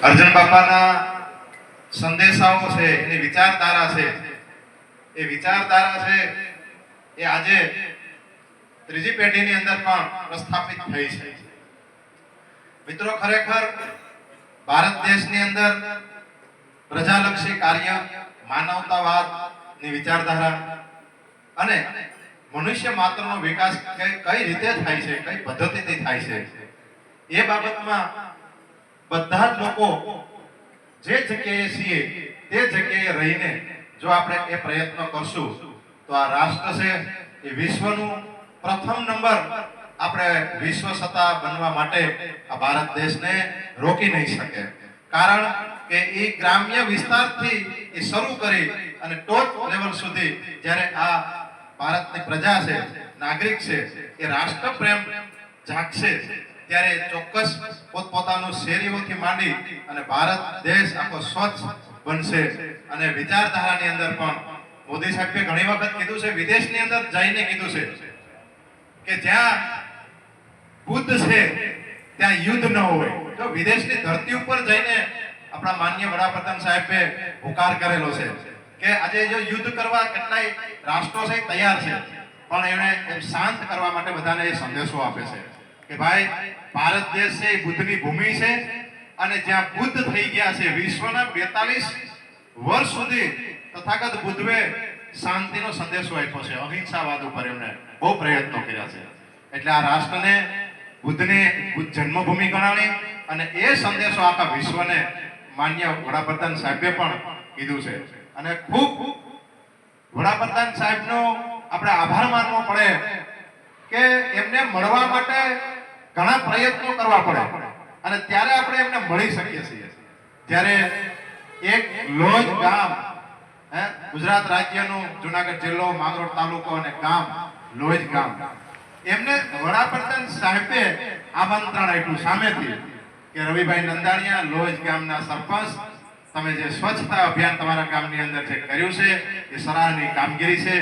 અર્જુન બાપાના સંદેશાઓ છે, એની વિચારધારા છે, એ વિચારધારા છે એ આજે ત્રીજી પેઢીની અંદર પણ પ્રસ્થાપિત થઈ છે. મિત્રો, ખરેખર ભારત દેશની અંદર પ્રજાલક્ષી કાર્ય, માનવતાવાદની વિચારધારા અને મનુષ્ય માત્રનો વિકાસ કઈ રીતે થાય છે, કઈ પદ્ધતિથી થાય છે, એ બાબતમાં બધા જ લોકો જે જગ્યાએ છીએ તે જગ્યાએ રહીને જો આપણે એ પ્રયત્ન કરશું તો આ રાષ્ટ્ર છે એ વિશ્વનું પ્રથમ નંબર આપણે વિશ્વ સત્તા બનવા માટે આ ભારત દેશને રોકી નહીં શકે. કારણ કે એ ગ્રામ્ય વિસ્તારથી એ શરૂ કરી અને ટોચ લેવલ સુધી જ્યારે આ ભારતની પ્રજા છે, નાગરિક છે, એ રાષ્ટ્ર પ્રેમ જાગશે ત્યારે ચોક્કસ પોતપોતાનું શેરીઓથી માંડી અને ભારત દેશ આખો સ્વચ્છ બનશે. અને વિચારધારાની અંદર પણ મોદી સાહેબે ઘણી વખત કીધું છે, વિદેશની અંદર જઈને કીધું છે કે જ્યાં બુદ્ધ છે ત્યાં યુદ્ધ ન હોય. જો વિદેશની ધરતી ઉપર જઈને આપણા માનનીય વડાપ્રધાન સાહેબે હુંકાર કરેલો છે કે આજે જો યુદ્ધ કરવા કેટલાય રાષ્ટ્રો છે તૈયાર છે, પણ એમણે શાંત કરવા માટે બધાને એ સંદેશો આપે છે કે ભાઈ, ભારત દેશ છે એ બુદ્ધની ભૂમિ છે અને જ્યાં બુદ્ધ થઈ ગયા છે, વિશ્વના 42 વર્ષ સુધી તથાગત બુદ્ધે શાંતિનો સંદેશો આપ્યો છે, અહિંસાવાદ ઉપર એમણે બહુ પ્રયત્નો કર્યા છે. એટલે આ રાષ્ટ્રને બુદ્ધની જન્મભૂમિ ગણાવી અને એ સંદેશો આખા વિશ્વને માન્ય વડાપ્રધાન સાહેબે પણ કીધું છે. અને ખૂબ વડાપ્રધાન સાહેબનો આપણે આભાર માનવો પડે કે એમને મળવા માટે ઘણા પ્રયત્નો કરવા પડે અને ત્યારે આપણે એમને મળી શકીએ છીએ. જ્યારે એક લોજ ગામ, ગુજરાત રાજ્યનું જુનાગઢ જિલ્લો, માંગરોળ તાલુકો અને ગામ લોજ ગામ, એમને વડાપ્રધાન સાહેબે આમંત્રણ આપ્યું સામેથી કે રવિભાઈ નંદાણીયા, લોજ ગામના સરપંચ, તમે જે સ્વચ્છતા અભિયાન તમારા ગામની અંદર જે કર્યું છે એ સરાહનીય કામગીરી છે.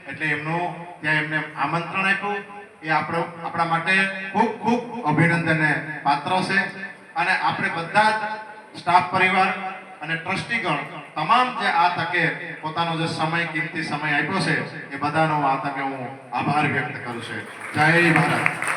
એટલે એમનું ત્યાં એમને આમંત્રણ આપ્યું. એ આપણા માટે ખૂબ ખૂબ અભિનંદનને પાત્ર છે. અને આપણે બધા જ સ્ટાફ પરિવાર અને ટ્રસ્ટીગણ તમામ જે આ તકે પોતાનો જે સમય, કિંમતી સમય આપ્યો છે, એ બધાનો આ તકે હું આભાર વ્યક્ત કરું છું. જય ભારત.